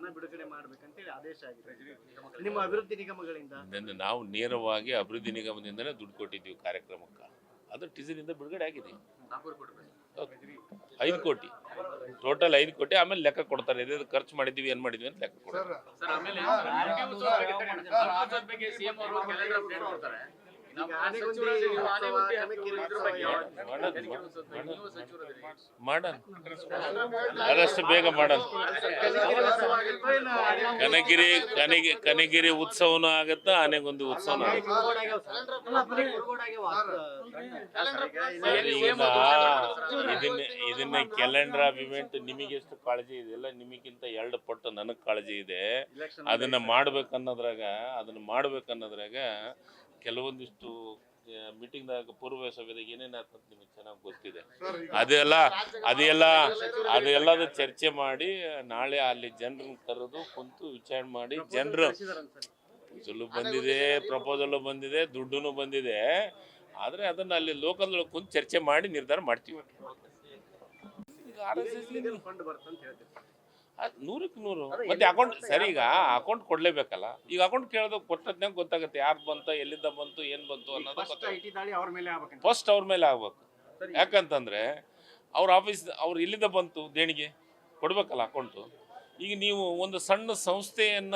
ಹಣ ಬಿಡುಗಡೆ ಮಾಡ್ಬೇಕಂತೇಳಿ ಆದೇಶ ಆಗಿದೆ ನಿಮ್ಮ ಅಭಿವೃದ್ಧಿ ನಿಗಮಗಳಿಂದ. ನಾವು ನೇರವಾಗಿ ಅಭಿವೃದ್ಧಿ ನಿಗಮದಿಂದಲೇ ದುಡ್ಡು ಕೊಟ್ಟಿದ್ದೀವಿ ಕಾರ್ಯಕ್ರಮಕ್ಕೆ. ಅದು ಟೀಸರಿಂದ ಬಿಡುಗಡೆ ಆಗಿದೆ. 5 ಕೋಟಿ ಟೋಟಲ್ 5 ಕೋಟಿ. ಆಮೇಲೆ ಲೆಕ್ಕ ಕೊಡ್ತಾರೆ, ಇದು ಖರ್ಚು ಮಾಡಿದ್ವಿ ಏನ್ ಮಾಡಿದ್ವಿ ಅಂತ ಲೆಕ್ಕ ಕೊಡ್ತಾರೆ. ಮಾಡೋಣ, ಆದಷ್ಟು ಬೇಗ ಮಾಡೋಣ. ಕನಗಿರಿ ಉತ್ಸವನೂ ಆಗತ್ತ, ಆನೆಗೊಂದು ಉತ್ಸವನೂ ಆಗುತ್ತೆ. ಇದನ್ನ ಕ್ಯಾಲೆಂಡರ್ ಆಫ್ ಇವೆಂಟ್ ನಿಮಗೆ ಎಷ್ಟು ಕಾಳಜಿ ಇದೆಯಲ್ಲ, ನಿಮಗಿಂತ 2 ಪಟ್ಟು ನನಗೆ ಕಾಳಜಿ ಇದೆ. ಅದನ್ನ ಮಾಡ್ಬೇಕನ್ನೋದ್ರಾಗ ಕೆಲವೊಂದಿಷ್ಟು ಮೀಟಿಂಗ್ದಾಗ ಪೂರ್ವ ಸಭೆದಾಗ ಏನೇನಾಗ್ತದೆ ನಿಮಗೆ ಚೆನ್ನಾಗಿ ಗೊತ್ತಿದೆ. ಅದೆಲ್ಲದ ಚರ್ಚೆ ಮಾಡಿ ನಾಳೆ ಅಲ್ಲಿ ಜನರನ್ನ ಕರೆದು ಕುಂತು ವಿಚಾರಣೆ ಮಾಡಿ, ಜನರು ಪ್ರಪೋಸಲ್ ಬಂದಿದೆ, ದುಡ್ಡು ಬಂದಿದೆ. ಆದ್ರೆ ಅದನ್ನ ಅಲ್ಲಿ ಲೋಕಲ್ ಕುಂತು ಚರ್ಚೆ ಮಾಡಿ ನಿರ್ಧಾರ ಮಾಡ್ತೀವಿ. ನೂರಕ್ಕೆ 100 ಮತ್ತೆ ಅಕೌಂಟ್ ಸರಿ. ಈಗ ಅಕೌಂಟ್ ಕೊಡ್ಲೇಬೇಕಲ್ಲ. ಈಗ ಅಕೌಂಟ್ ಕೇಳೋದು ಕೊಟ್ಟದ್ನಾಗ ಗೊತ್ತಾಗುತ್ತೆ ಯಾರು ಬಂತ, ಎಲ್ಲಿಂದ ಬಂತು, ಏನ್ ಬಂತು ಅನ್ನೋದು ಫಸ್ಟ್ ಅವ್ರ ಮೇಲೆ ಆಗ್ಬೇಕು. ಯಾಕಂತಂದ್ರೆ ಅವ್ರ ಆಫೀಸ್ ಅವ್ರು ಇಲ್ಲಿಂದ ಬಂತು ದೇಣಿಗೆ ಕೊಡ್ಬೇಕಲ್ಲ ಅಕೌಂಟು. ಈಗ ನೀವು ಒಂದು ಸಣ್ಣ ಸಂಸ್ಥೆಯನ್ನ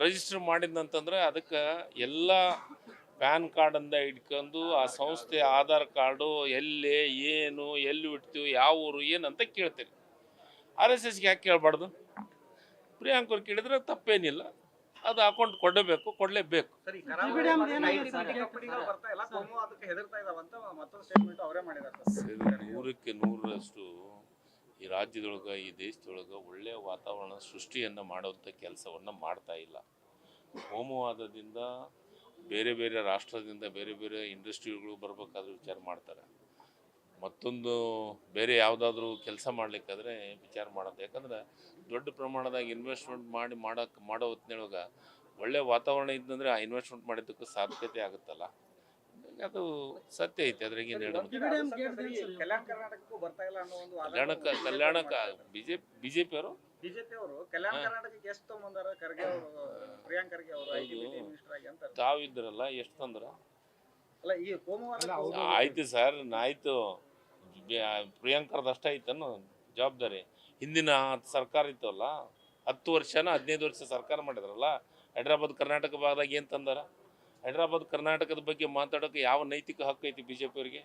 ರಿಜಿಸ್ಟರ್ ಮಾಡಿದ್ನಂತಂದ್ರೆ ಅದಕ್ಕೆ ಎಲ್ಲ ಪ್ಯಾನ್ ಕಾರ್ಡಿಂದ ಹಿಡ್ಕೊಂಡು ಆ ಸಂಸ್ಥೆ ಆಧಾರ್ ಕಾರ್ಡು ಎಲ್ಲಿ ಏನು, ಎಲ್ಲಿ ಬಿಡ್ತೀವಿ, ಯಾವ ಊರು ಏನಂತ ಕೇಳ್ತೀರಿ. RSSಗೆ ಯಾಕೆ ಕೇಳಬಾರ್ದು? ಪ್ರಿಯಾಂಕವ್ರು ಕೇಳಿದ್ರೆ ತಪ್ಪೇನಿಲ್ಲ. ಅದು ಅಕೌಂಟ್ ಕೊಡಬೇಕು, ಕೊಡಲೇಬೇಕು. 100ಕ್ಕೆ 100ರಷ್ಟು ಈ ರಾಜ್ಯದೊಳಗೆ, ಈ ದೇಶದೊಳಗೆ ಒಳ್ಳೆಯ ವಾತಾವರಣ ಸೃಷ್ಟಿಯನ್ನು ಮಾಡುವಂಥ ಕೆಲಸವನ್ನು ಮಾಡ್ತಾ ಇಲ್ಲ. ಕೋಮುವಾದದಿಂದ ಬೇರೆ ಬೇರೆ ರಾಷ್ಟ್ರದಿಂದ ಬೇರೆ ಬೇರೆ ಇಂಡಸ್ಟ್ರಿಗಳು ಬರ್ಬೇಕಾದ್ರೆ ವಿಚಾರ ಮಾಡ್ತಾರೆ. ಮತ್ತೊಂದು ಬೇರೆ ಯಾವುದಾದ್ರೂ ಕೆಲಸ ಮಾಡಲಿಕ್ಕಾದ್ರೆ ವಿಚಾರ ಮಾಡೋದು. ಯಾಕಂದ್ರೆ ದೊಡ್ಡ ಪ್ರಮಾಣದಾಗ ಇನ್ವೆಸ್ಟ್ಮೆಂಟ್ ಮಾಡೋ ಹೊತ್ತಿನೊಳಗೆ ಒಳ್ಳೆ ವಾತಾವರಣ ಇದ್ದಂದ್ರೆ ಆ ಇನ್ವೆಸ್ಟ್ಮೆಂಟ್ ಮಾಡಿದ್ದಕ್ಕೂ ಸಾಧ್ಯತೆ ಆಗುತ್ತಲ್ಲ. ಅದು ಸತ್ಯ ಐತೆ, ಅದ್ರಾಗ ಏನು ಹೇಳೋದು. ಕಲ್ಯಾಣಕ್ಕೆ ಬಿಜೆಪಿ ಅವರು ತಾವಿದ್ರಲ್ಲ, ಎಷ್ಟು ತಂದ್ರ ಆಯ್ತು ಸರ್. ಆಯ್ತು, ಪ್ರಿಯಾಂಕರ್ದು ಅಷ್ಟ ಐತನ್ನು ಜವಾಬ್ದಾರಿ. ಹಿಂದಿನ ಸರ್ಕಾರ ಇತ್ತಲ್ಲ, 10 ವರ್ಷನ 15 ವರ್ಷ ಸರ್ಕಾರ ಮಾಡಿದ್ರಲ್ಲ. ಹೈದ್ರಾಬಾದ್ ಕರ್ನಾಟಕ ಭಾಗದಾಗ ಏನು ತಂದಾರ? ಹೈದ್ರಾಬಾದ್ ಕರ್ನಾಟಕದ ಬಗ್ಗೆ ಮಾತಾಡೋಕೆ ಯಾವ ನೈತಿಕ ಹಕ್ಕು ಐತಿ ಬಿಜೆಪಿ ಅವರಿಗೆ?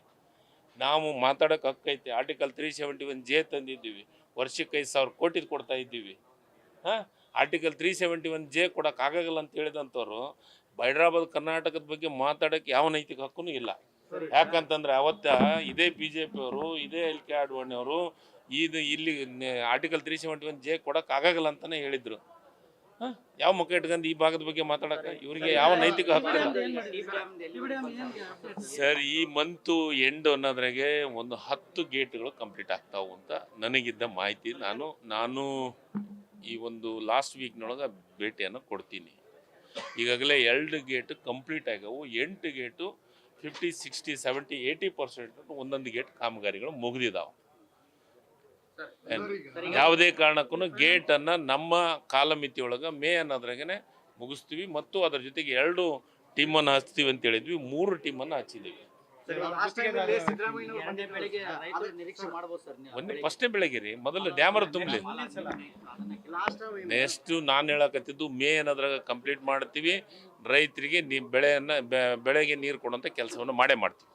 ನಾವು ಮಾತಾಡೋಕೆ ಹಕ್ಕು ಐತಿ. ಆರ್ಟಿಕಲ್ 371J ತಂದಿದ್ದೀವಿ, ವರ್ಷಕ್ಕೆ 5,000 ಕೋಟಿ ಕೊಡ್ತಾ ಇದ್ದೀವಿ. ಆರ್ಟಿಕಲ್ 371J ಕೊಡೋಕ್ಕಾಗಲ್ಲ ಅಂತ ಹೇಳಿದಂಥವ್ರು ಹೈದ್ರಾಬಾದ್ ಕರ್ನಾಟಕದ ಬಗ್ಗೆ ಮಾತಾಡೋಕ್ಕೆ ಯಾವ ನೈತಿಕ ಹಕ್ಕೂ ಇಲ್ಲ. ಯಾಕಂತಂದ್ರೆ ಅವತ್ತ ಇದೇ ಬಿಜೆಪಿ ಅವರು, ಇದೇ LK ಅಡ್ವಾಣಿ ಅವರು ಇಲ್ಲಿ ಆರ್ಟಿಕಲ್ 371J ಕೊಡೋಕ್ಕಾಗಲ್ಲ ಅಂತಾನೆ ಹೇಳಿದ್ರು. ಯಾವ ಮುಖ ಇಟ್ಕೊಂಡು ಈ ಭಾಗದ ಬಗ್ಗೆ ಮಾತಾಡಕ್ಕೆ ಇವರಿಗೆ ಯಾವ ನೈತಿಕ ಹಕ್ಕಿಲ್ಲ ಸರ್. ಈ ಮಂತು ಎಂಡ್ ಅನ್ನೋದ್ರಾಗೆ ಒಂದು 10 ಗೇಟ್ಗಳು ಕಂಪ್ಲೀಟ್ ಆಗ್ತಾವು ಅಂತ ನನಗಿದ್ದ ಮಾಹಿತಿ. ನಾನು ಈ ಒಂದು ಲಾಸ್ಟ್ ವೀಕ್ನೊಳಗೆ ಭೇಟಿಯನ್ನು ಕೊಡ್ತೀನಿ. ಈಗಾಗಲೇ 2 ಗೇಟ್ ಕಂಪ್ಲೀಟ್ ಆಗ್ಯಾವು. 8 ಗೇಟು 50, 60, 70, 80% ಒಂದೊಂದು ಗೇಟ್ ಕಾಮಗಾರಿಗಳು ಮುಗಿದಿದ್ದಾವೆ. ಯಾವುದೇ ಕಾರಣಕ್ಕೂ ಗೇಟನ್ನು ನಮ್ಮ ಕಾಲಮಿತಿಯೊಳಗೆ ಮೇ ಅನ್ನೋದ್ರಾಗೇ ಮುಗಿಸ್ತೀವಿ. ಮತ್ತು ಅದರ ಜೊತೆಗೆ 2 ಟೀಮನ್ನು ಹಚ್ತೀವಿ ಅಂತ ಹೇಳಿದ್ವಿ, 3 ಟೀಮನ್ನು ಹಚ್ಚಿದ್ದೀವಿ. ಫಸ್ಟೇ ಬೆಳಗ್ಗೆ ರೀ, ಮೊದಲು ಡ್ಯಾಮರ್ ತುಂಬಲಿ. ನೆಕ್ಸ್ಟ್ ನಾನು ಹೇಳಕತ್ತಿದ್ದು ಮೇ ಅನ್ನೋದ್ರಾಗ ಕಂಪ್ಲೀಟ್ ಮಾಡ್ತೀವಿ. ರೈತರಿಗೆ ಬೆಳೆಗೆ ನೀರು ಕೊಡುವಂಥ ಕೆಲಸವನ್ನು ಮಾಡೇ ಮಾಡ್ತೀವಿ.